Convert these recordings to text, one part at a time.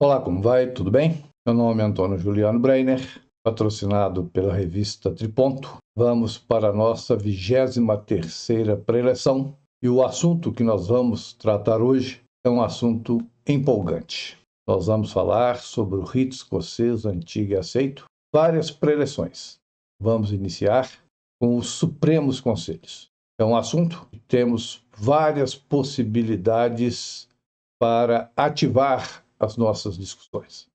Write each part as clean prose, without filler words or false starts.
Olá, como vai? Tudo bem? Meu nome é Antônio Juliano Breiner, patrocinado pela revista Triponto. Vamos para a nossa 23ª preleção e o assunto que nós vamos tratar hoje é um assunto empolgante. Nós vamos falar sobre o rito escocês antigo e aceito, várias preleções. Vamos iniciar com os Supremos Conselhos. É um assunto que temos várias possibilidades para ativar as nossas discussões.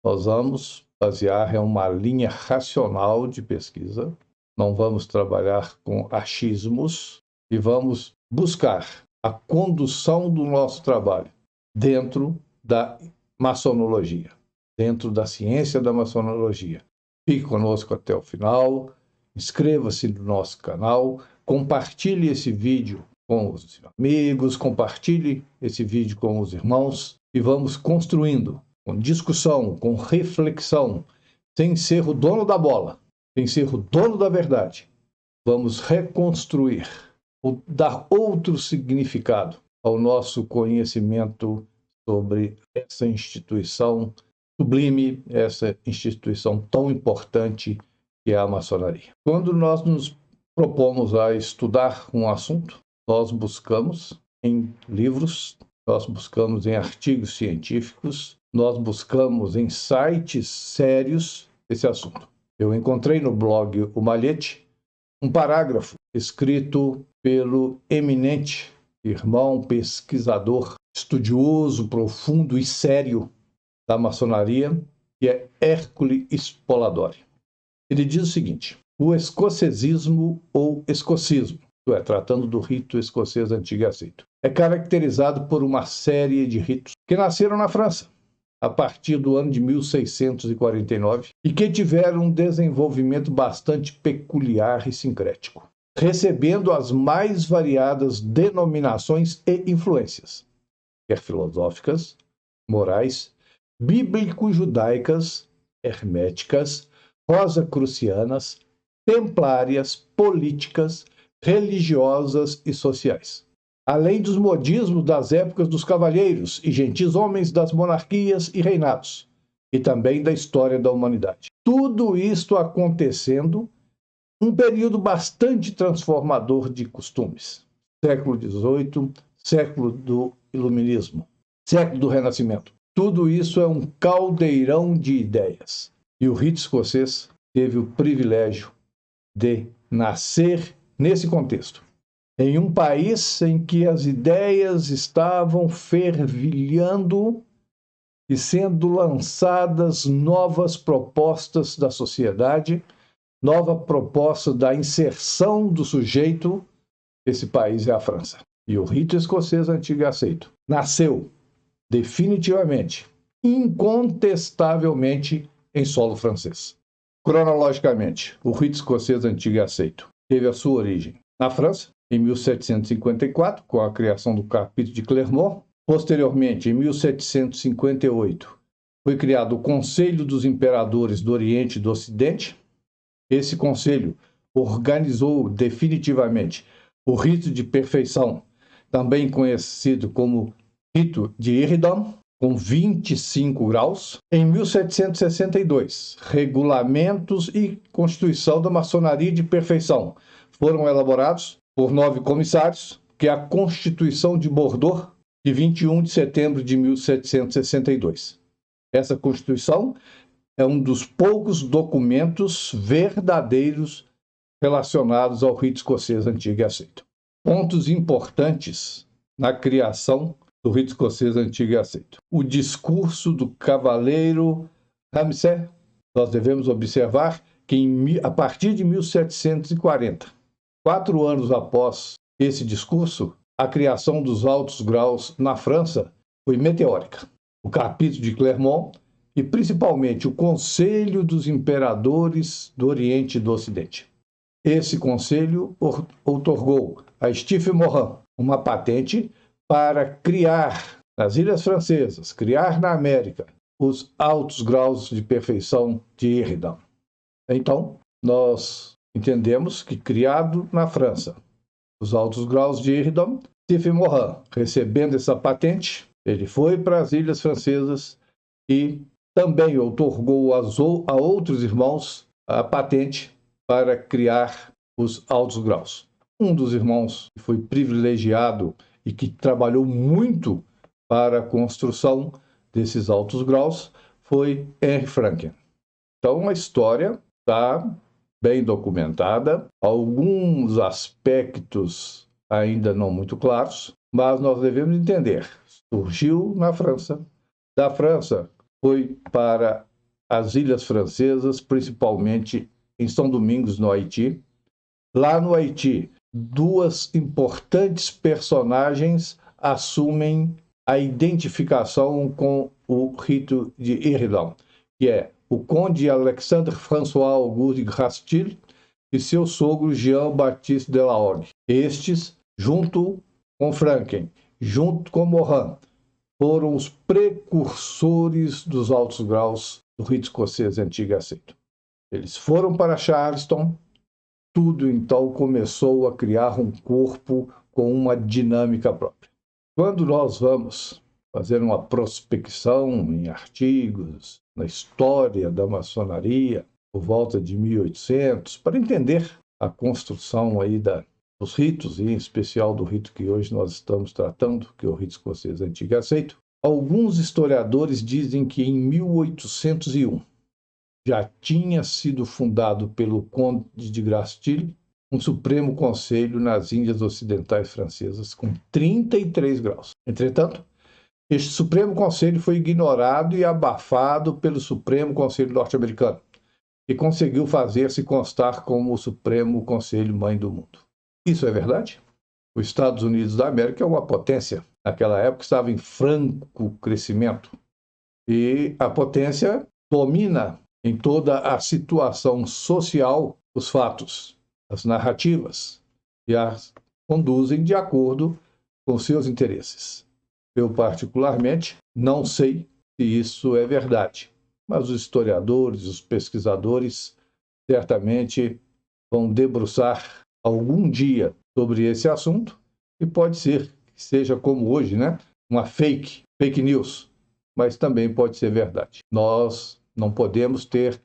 Nós vamos basear em uma linha racional de pesquisa, não vamos trabalhar com achismos e vamos buscar a condução do nosso trabalho dentro da maçonologia, dentro da ciência da maçonologia. Fique conosco até o final, inscreva-se no nosso canal, compartilhe esse vídeo com os amigos, compartilhe esse vídeo com os irmãos e vamos construindo, com discussão, com reflexão, sem ser o dono da bola, sem ser o dono da verdade. Vamos reconstruir, dar outro significado ao nosso conhecimento sobre essa instituição sublime, essa instituição tão importante que é a maçonaria. Quando nós nos propomos a estudar um assunto, nós buscamos em livros, nós buscamos em artigos científicos, nós buscamos em sites sérios esse assunto. Eu encontrei no blog O Malhete um parágrafo escrito pelo eminente irmão pesquisador, estudioso, profundo e sério da maçonaria, que é Ercole Spoladori. Ele diz o seguinte: o escocesismo ou escocismo, tratando do rito escocês antigo e aceito, é caracterizado por uma série de ritos que nasceram na França a partir do ano de 1649 e que tiveram um desenvolvimento bastante peculiar e sincrético, recebendo as mais variadas denominações e influências, quer filosóficas, morais, bíblico-judaicas, herméticas, rosacrucianas, templárias, políticas, religiosas e sociais, além dos modismos das épocas dos cavalheiros e gentis homens das monarquias e reinados, e também da história da humanidade. Tudo isto acontecendo um período bastante transformador de costumes. Século XVIII, século do Iluminismo, século do Renascimento. Tudo isso é um caldeirão de ideias. E o rito escocês teve o privilégio de nascer nesse contexto, em um país em que as ideias estavam fervilhando e sendo lançadas novas propostas da sociedade, nova proposta da inserção do sujeito. Esse país é a França. E o rito escocês antigo e aceito nasceu definitivamente, incontestavelmente, em solo francês. Cronologicamente, o rito escocês antigo e aceito teve a sua origem na França, em 1754, com a criação do capítulo de Clermont. Posteriormente, em 1758, foi criado o Conselho dos Imperadores do Oriente e do Ocidente. Esse conselho organizou definitivamente o rito de perfeição, também conhecido como rito de Iridam, com 25 graus. Em 1762, regulamentos e constituição da maçonaria de perfeição foram elaborados por 9 comissários, que é a Constituição de Bordeaux, de 21 de setembro de 1762. Essa Constituição é um dos poucos documentos verdadeiros relacionados ao rito escocês antigo e aceito. Pontos importantes na criação do rito escocês antigo e aceito. O discurso do cavaleiro Ramsay. Nós devemos observar que a partir de 1740, 4 anos após esse discurso, a criação dos altos graus na França foi meteórica. O capítulo de Clermont e principalmente o Conselho dos Imperadores do Oriente e do Ocidente. Esse conselho outorgou a Stephen Morin uma patente para criar nas Ilhas Francesas, criar na América, os altos graus de perfeição de Iridam. Então, nós entendemos que, criado na França, os altos graus de Iridam, Stephen Morin, recebendo essa patente, ele foi para as Ilhas Francesas e também outorgou a outros irmãos a patente para criar os altos graus. Um dos irmãos que foi privilegiado e que trabalhou muito para a construção desses altos graus foi Henry Franklin. Então a história está bem documentada, alguns aspectos ainda não muito claros, mas nós devemos entender. Surgiu na França, da França foi para as Ilhas Francesas, principalmente em São Domingos, no Haiti. Lá no Haiti, duas importantes personagens assumem a identificação com o rito de Iridão, que é o conde Alexandre François Auguste de Grastil e seu sogro Jean-Baptiste de la Horde. Estes, junto com Franklin, junto com Morin, foram os precursores dos altos graus do rito escocês antigo e aceito. Eles foram para Charleston, tudo então começou a criar um corpo com uma dinâmica própria. Quando nós vamos fazer uma prospecção em artigos, na história da maçonaria, por volta de 1800, para entender a construção aí dos ritos, e em especial do rito que hoje nós estamos tratando, que é o rito escocês antigo e aceito, alguns historiadores dizem que em 1801 já tinha sido fundado pelo conde de Grastil um Supremo Conselho nas Índias Ocidentais Francesas com 33 graus. Entretanto, este Supremo Conselho foi ignorado e abafado pelo Supremo Conselho norte-americano, que conseguiu fazer-se constar como o Supremo Conselho Mãe do Mundo. Isso é verdade? Os Estados Unidos da América é uma potência. Naquela época estava em franco crescimento. E a potência domina em toda a situação social os fatos, as narrativas, e as conduzem de acordo com seus interesses. Eu, particularmente, não sei se isso é verdade, mas os historiadores, os pesquisadores, certamente vão debruçar algum dia sobre esse assunto, e pode ser que seja como hoje, né? Uma fake news, mas também pode ser verdade. Nós não podemos ter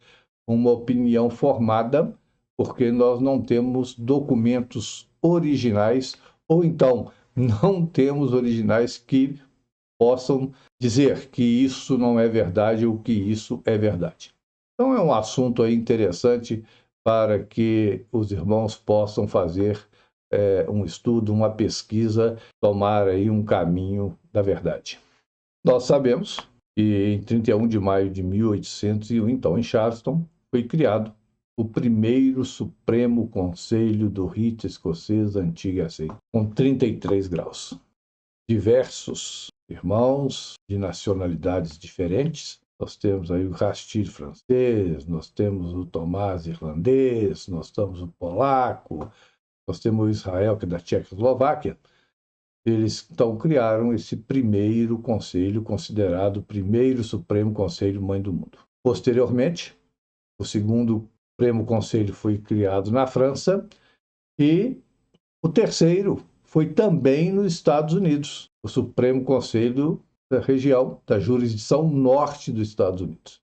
uma opinião formada porque nós não temos documentos originais, ou então não temos originais que possam dizer que isso não é verdade ou que isso é verdade. Então é um assunto aí interessante para que os irmãos possam fazer um estudo, uma pesquisa, tomar aí um caminho da verdade. Nós sabemos que em 31 de maio de 1801, então, em Charleston, foi criado o primeiro Supremo Conselho do Rito Escocês Antigo e Aceito, com 33 graus. Diversos irmãos de nacionalidades diferentes. Nós temos aí o Grastil francês, nós temos o Tomás irlandês, nós temos o polaco, nós temos o Israel, que é da Tchecoslováquia. Eles então criaram esse primeiro conselho, considerado o primeiro Supremo Conselho Mãe do Mundo. Posteriormente, o segundo Supremo Conselho foi criado na França e o terceiro foi também nos Estados Unidos, o Supremo Conselho da região, da jurisdição norte dos Estados Unidos.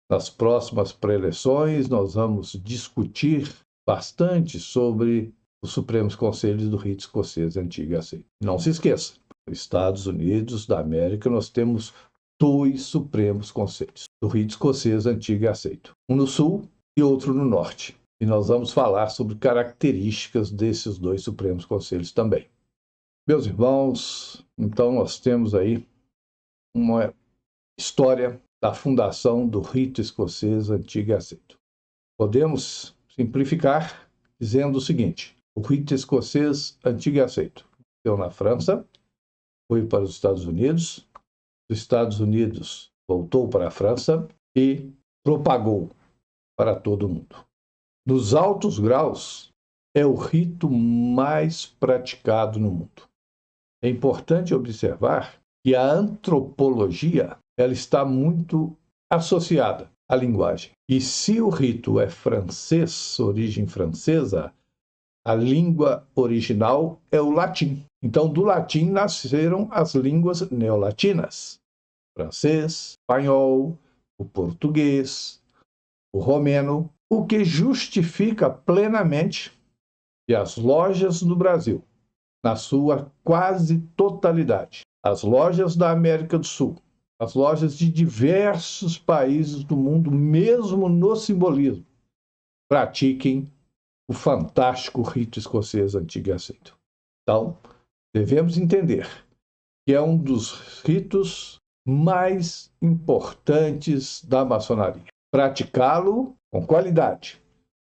Nas próximas pré-eleições, nós vamos discutir bastante sobre os Supremos Conselhos do Rito Escocês Antigo e Aceito. Não se esqueça, nos Estados Unidos da América nós temos 2 Supremos Conselhos do Rito Escocês Antigo e Aceito. Um no sul e outro no norte. E nós vamos falar sobre características desses 2 Supremos Conselhos também. Meus irmãos, então nós temos aí uma história da fundação do Rito Escocês Antigo e Aceito. Podemos simplificar dizendo o seguinte: o Rito Escocês Antigo e Aceito nasceu na França, foi para os Estados Unidos, dos Estados Unidos voltou para a França e propagou para todo mundo. Nos altos graus, é o rito mais praticado no mundo. É importante observar que a antropologia ela está muito associada à linguagem. E se o rito é francês, origem francesa, a língua original é o latim. Então, do latim nasceram as línguas neolatinas, francês, espanhol, o português, o romeno, o que justifica plenamente que as lojas do Brasil, na sua quase totalidade, as lojas da América do Sul, as lojas de diversos países do mundo, mesmo no simbolismo, pratiquem o fantástico rito escocês antigo e aceito. Então, devemos entender que é um dos ritos mais importantes da maçonaria. Praticá-lo com qualidade,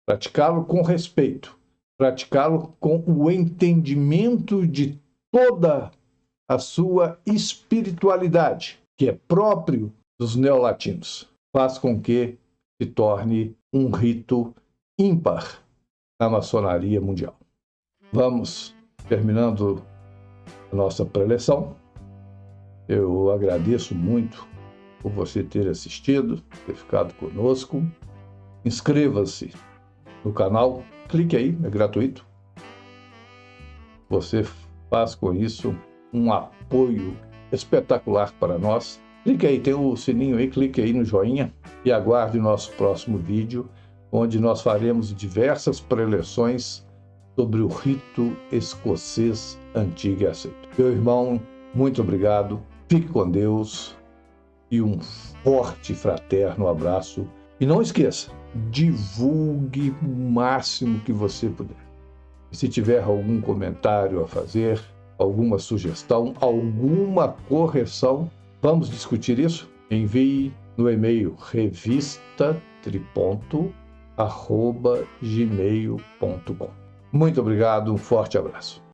praticá-lo com respeito, praticá-lo com o entendimento de toda a sua espiritualidade, que é próprio dos neolatinos, faz com que se torne um rito ímpar na maçonaria mundial. Vamos terminando a nossa preleção. Eu agradeço muito por você ter assistido, ter ficado conosco. Inscreva-se no canal, clique aí, é gratuito. Você faz com isso um apoio espetacular para nós. Clique aí, tem o sininho aí, clique aí no joinha e aguarde o nosso próximo vídeo, onde nós faremos diversas preleções sobre o rito escocês antigo e aceito. Meu irmão, muito obrigado, fique com Deus e um forte fraterno abraço. E não esqueça, divulgue o máximo que você puder. E se tiver algum comentário a fazer, alguma sugestão, alguma correção, vamos discutir isso? Envie no e-mail revistatriponto@gmail.com. Muito obrigado, um forte abraço.